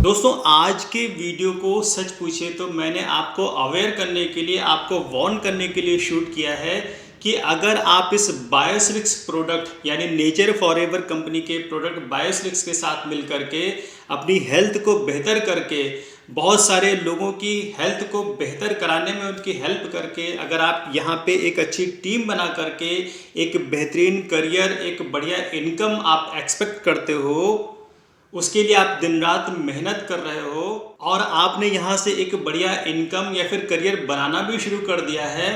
दोस्तों आज के वीडियो को सच पूछे तो मैंने आपको अवेयर करने के लिए, आपको वार्न करने के लिए शूट किया है कि अगर आप इस बायोस्लिक्स प्रोडक्ट यानी नेचर फॉरएवर कंपनी के प्रोडक्ट बायोस्लिक्स के साथ मिल करके अपनी हेल्थ को बेहतर करके, बहुत सारे लोगों की हेल्थ को बेहतर कराने में उनकी हेल्प करके, अगर आप यहाँ पे एक अच्छी टीम बना करके एक बेहतरीन करियर, एक बढ़िया इनकम आप एक्सपेक्ट करते हो, उसके लिए आप दिन रात मेहनत कर रहे हो और आपने यहाँ से एक बढ़िया इनकम या फिर करियर बनाना भी शुरू कर दिया है,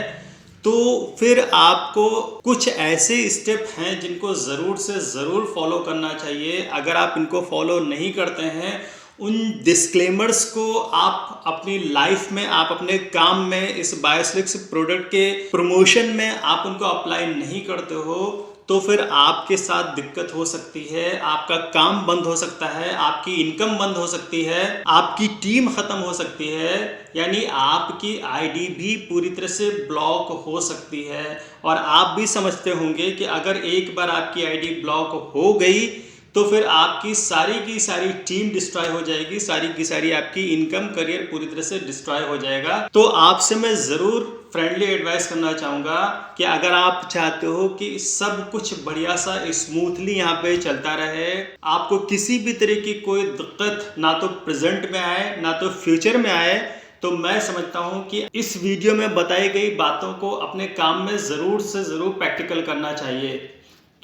तो फिर आपको कुछ ऐसे स्टेप हैं जिनको ज़रूर से ज़रूर फॉलो करना चाहिए। अगर आप इनको फॉलो नहीं करते हैं, उन डिस्क्लेमर्स को आप अपनी लाइफ में, आप अपने काम में, इस बायोस्लिक्स प्रोडक्ट के प्रमोशन में आप उनको अप्लाई नहीं करते हो, तो फिर आपके साथ दिक्कत हो सकती है, आपका काम बंद हो सकता है, आपकी इनकम बंद हो सकती है, आपकी टीम खत्म हो सकती है, यानी आपकी आईडी भी पूरी तरह से ब्लॉक हो सकती है। और आप भी समझते होंगे कि अगर एक बार आपकी आईडी ब्लॉक हो गई तो फिर आपकी सारी की सारी टीम डिस्ट्रॉय हो जाएगी, सारी की सारी आपकी इनकम, करियर पूरी तरह से डिस्ट्रॉय हो जाएगा। तो आपसे मैं ज़रूर फ्रेंडली एडवाइस करना चाहूँगा कि अगर आप चाहते हो कि सब कुछ बढ़िया सा स्मूथली यहाँ पे चलता रहे, आपको किसी भी तरह की कोई दिक्कत ना तो प्रेजेंट में आए ना तो फ्यूचर में आए, तो मैं समझता हूँ कि इस वीडियो में बताई गई बातों को अपने काम में ज़रूर से ज़रूर प्रैक्टिकल करना चाहिए।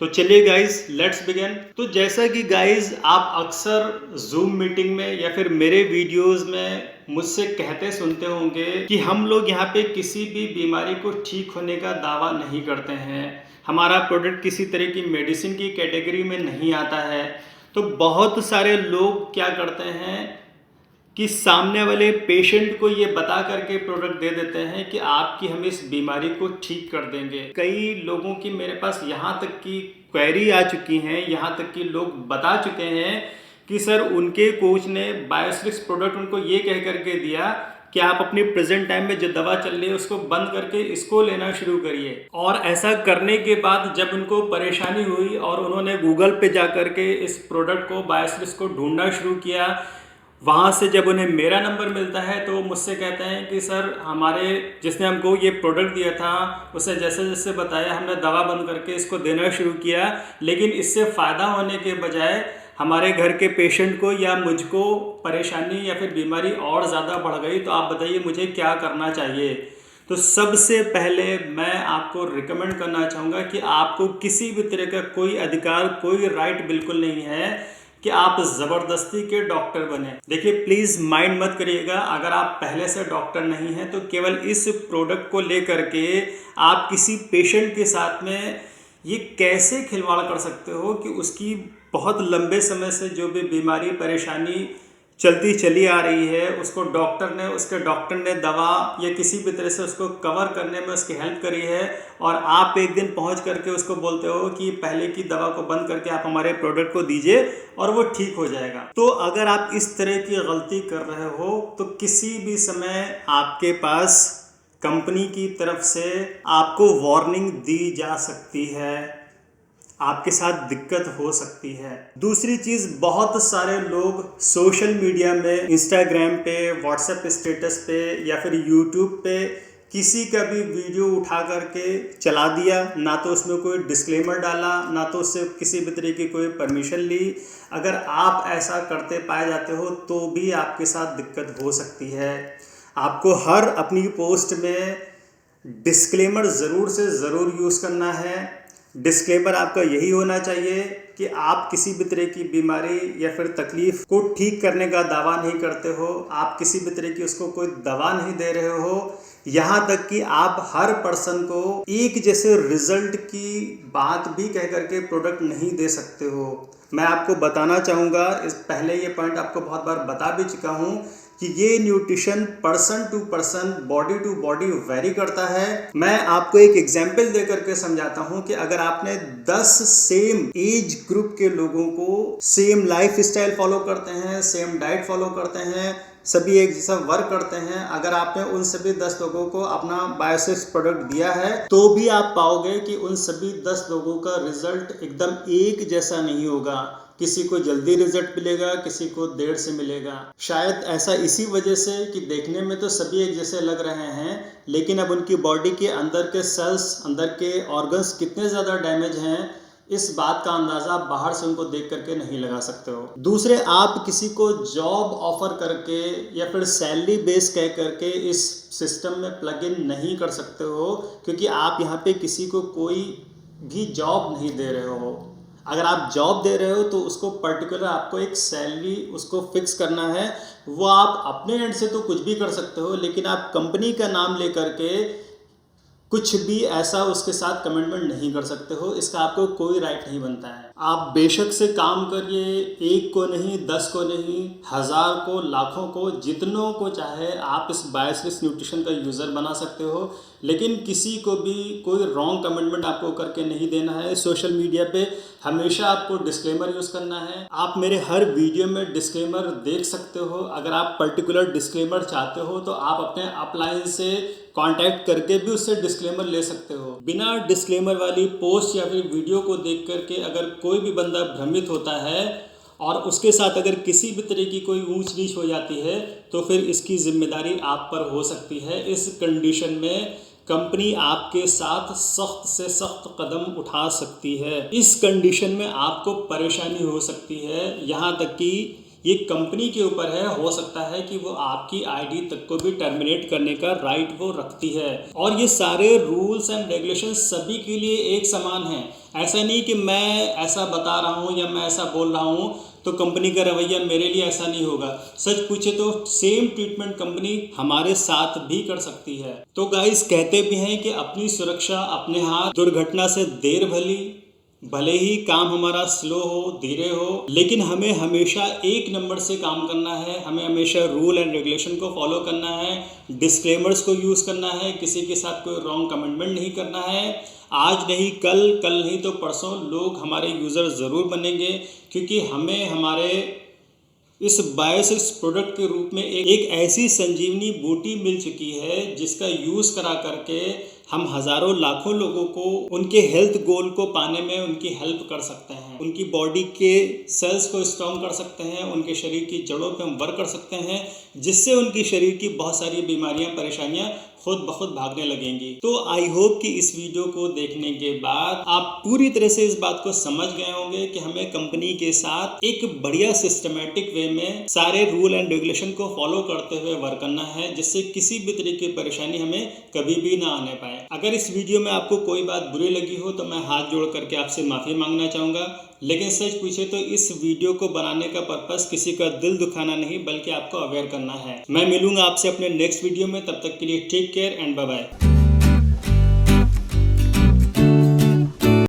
तो चलिए गाइज, लेट्स बिगिन। तो जैसा कि गाइज आप अक्सर जूम मीटिंग में या फिर मेरे वीडियोस में मुझसे कहते सुनते होंगे कि हम लोग यहाँ पे किसी भी बीमारी को ठीक होने का दावा नहीं करते हैं, हमारा प्रोडक्ट किसी तरह की मेडिसिन की कैटेगरी में नहीं आता है। तो बहुत सारे लोग क्या करते हैं कि सामने वाले पेशेंट को ये बता करके प्रोडक्ट दे देते हैं कि आपकी हम इस बीमारी को ठीक कर देंगे। कई लोगों की मेरे पास यहाँ तक की क्वेरी आ चुकी हैं, यहाँ तक कि लोग बता चुके हैं कि सर उनके कोच ने बायोस्लिक्स प्रोडक्ट उनको ये कह करके दिया कि आप अपनी प्रेजेंट टाइम में जो दवा चल रही है उसको बंद करके इसको लेना शुरू करिए। और ऐसा करने के बाद जब उनको परेशानी हुई और उन्होंने गूगल पे जा करके इस प्रोडक्ट को, बायोस्लिक्स को ढूंढना शुरू किया, वहाँ से जब उन्हें मेरा नंबर मिलता है तो मुझसे कहते हैं कि सर हमारे जिसने हमको ये प्रोडक्ट दिया था उसे जैसे जैसे बताया हमने दवा बंद करके इसको देना शुरू किया, लेकिन इससे फ़ायदा होने के बजाय हमारे घर के पेशेंट को या मुझको परेशानी या फिर बीमारी और ज़्यादा बढ़ गई। तो आप बताइए मुझे क्या करना चाहिए। तो सबसे पहले मैं आपको रिकमेंड करना चाहूँगा कि आपको किसी भी तरह का कोई अधिकार, कोई राइट बिल्कुल नहीं है कि आप ज़बरदस्ती के डॉक्टर बने। देखिए प्लीज़ माइंड मत करिएगा, अगर आप पहले से डॉक्टर नहीं हैं तो केवल इस प्रोडक्ट को लेकर के आप किसी पेशेंट के साथ में ये कैसे खिलवाड़ कर सकते हो कि उसकी बहुत लंबे समय से जो भी बीमारी, परेशानी चलती चली आ रही है, उसको उसके डॉक्टर ने दवा या किसी भी तरह से उसको कवर करने में उसकी हेल्प करी है, और आप एक दिन पहुंच करके उसको बोलते हो कि पहले की दवा को बंद करके आप हमारे प्रोडक्ट को दीजिए और वो ठीक हो जाएगा। तो अगर आप इस तरह की गलती कर रहे हो तो किसी भी समय आपके पास कंपनी की तरफ से आपको वार्निंग दी जा सकती है, आपके साथ दिक्कत हो सकती है। दूसरी चीज़, बहुत सारे लोग सोशल मीडिया में, इंस्टाग्राम पे, व्हाट्सएप स्टेटस पे या फिर यूट्यूब पे किसी का भी वीडियो उठा करके चला दिया, ना तो उसमें कोई डिस्क्लेमर डाला, ना तो उससे किसी भी तरह की कोई परमिशन ली। अगर आप ऐसा करते पाए जाते हो तो भी आपके साथ दिक्कत हो सकती है। आपको हर अपनी पोस्ट में डिस्क्लेमर ज़रूर से ज़रूर यूज़ करना है। डिस्क्लेमर आपका यही होना चाहिए कि आप किसी भी तरह की बीमारी या फिर तकलीफ को ठीक करने का दावा नहीं करते हो, आप किसी भी तरह की उसको कोई दवा नहीं दे रहे हो, यहाँ तक कि आप हर पर्सन को एक जैसे रिजल्ट की बात भी कह करके प्रोडक्ट नहीं दे सकते हो। मैं आपको बताना चाहूँगा, इस पहले ये पॉइंट आपको बहुत बार बता भी चुका हूँ कि ये nutrition person to person, body to body vary करता है। मैं आपको एक एग्जांपल दे करके समझाता हूँ कि अगर आपने 10 सेम एज ग्रुप के लोगों को सेम लाइफ स्टाइल फॉलो करते हैं, सेम डाइट फॉलो करते हैं, सभी एक जैसा वर्क करते हैं, अगर आपने उन सभी 10 लोगों को अपना बायोस्लिक्स प्रोडक्ट दिया है तो भी आप पाओगे कि उन सभी 10 लोगों का रिजल्ट एकदम एक जैसा नहीं होगा। किसी को जल्दी रिजल्ट मिलेगा, किसी को देर से मिलेगा। शायद ऐसा इसी वजह से कि देखने में तो सभी एक जैसे लग रहे हैं, लेकिन अब उनकी बॉडी के अंदर के सेल्स, अंदर के ऑर्गन्स कितने ज़्यादा डैमेज हैं, इस बात का अंदाज़ा आप बाहर से उनको देख करके नहीं लगा सकते हो। दूसरे, आप किसी को जॉब ऑफर करके या फिर सैलरी बेस कह करके इस सिस्टम में प्लग इन नहीं कर सकते हो, क्योंकि आप यहाँ पे किसी को कोई भी जॉब नहीं दे रहे हो। अगर आप जॉब दे रहे हो तो उसको पर्टिकुलर आपको एक सैलरी उसको फिक्स करना है। वो आप अपने एंड से तो कुछ भी कर सकते हो, लेकिन आप कंपनी का नाम लेकर के कुछ भी ऐसा उसके साथ कमिटमेंट नहीं कर सकते हो। इसका आपको कोई राइट नहीं बनता है। आप बेशक से काम करिए, एक को नहीं, 10 को नहीं, 1000 को, लाखों को, जितनों को चाहे आप इस बायोस्विस न्यूट्रिशन का यूज़र बना सकते हो, लेकिन किसी को भी कोई रॉन्ग कमिटमेंट आपको करके नहीं देना है। सोशल मीडिया पे हमेशा आपको डिस्क्लेमर यूज़ करना है। आप मेरे हर वीडियो में डिस्क्लेमर देख सकते हो। अगर आप पर्टिकुलर डिस्क्लेमर चाहते हो तो आप अपने अपलाइन से कांटेक्ट करके भी उससे डिस्क्लेमर ले सकते हो। बिना डिस्क्लेमर वाली पोस्ट या फिर वीडियो को देख करके अगर कोई भी बंदा भ्रमित होता है और उसके साथ अगर किसी भी तरह की कोई ऊंच नीच हो जाती है तो फिर इसकी जिम्मेदारी आप पर हो सकती है। इस कंडीशन में कंपनी आपके साथ सख्त से सख्त कदम उठा सकती है। इस कंडीशन में आपको परेशानी हो सकती है, यहाँ तक कि ये कंपनी के ऊपर है, हो सकता है कि वो आपकी आईडी तक को भी टर्मिनेट करने का राइट वो रखती है। और ये सारे रूल्स एंड रेगुलेशन सभी के लिए एक समान हैं। ऐसा नहीं कि मैं ऐसा बता रहा हूँ या मैं ऐसा बोल रहा हूँ तो कंपनी का रवैया मेरे लिए ऐसा नहीं होगा। सच पूछे तो सेम ट्रीटमेंट कंपनी हमारे साथ भी कर सकती है। तो गाइस, कहते भी हैं कि अपनी सुरक्षा अपने हाथ। दुर्घटना से देर भले ही काम हमारा स्लो हो, धीरे हो, लेकिन हमें हमेशा एक नंबर से काम करना है। हमें हमेशा रूल एंड रेगुलेशन को फॉलो करना है, डिस्क्लेमर्स को यूज़ करना है, किसी के साथ कोई रॉन्ग कमिटमेंट नहीं करना है। आज नहीं कल, कल नहीं तो परसों लोग हमारे यूज़र ज़रूर बनेंगे, क्योंकि हमें हमारे इस बायोस्विस प्रोडक्ट के रूप में एक ऐसी संजीवनी बूटी मिल चुकी है जिसका यूज़ करा करके हम हज़ारों लाखों लोगों को उनके हेल्थ गोल को पाने में उनकी हेल्प कर सकते हैं। उनकी बॉडी के सेल्स को स्ट्रॉन्ग कर सकते हैं, उनके शरीर की जड़ों पे हम वर्क कर सकते हैं, जिससे उनकी शरीर की बहुत सारी बीमारियां, परेशानियां खुद ब खुद भागने लगेंगी। तो आई होप कि इस वीडियो को देखने के बाद आप पूरी तरह से इस बात को समझ गए होंगे कि हमें कंपनी के साथ एक बढ़िया सिस्टमेटिक वे में सारे रूल एंड रेगुलेशन को फॉलो करते हुए वर्क करना है, जिससे किसी भी तरह की परेशानी हमें कभी भी ना आने पाए। अगर इस वीडियो में आपको कोई बात बुरी लगी हो तो मैं हाथ जोड़ करके आपसे माफ़ी मांगना चाहूँगा, लेकिन सच पूछे तो इस वीडियो को बनाने का पर्पस किसी का दिल दुखाना नहीं, बल्कि आपको अवेयर करना है। मैं मिलूंगा आपसे अपने नेक्स्ट वीडियो में, तब तक के लिए take care and bye bye.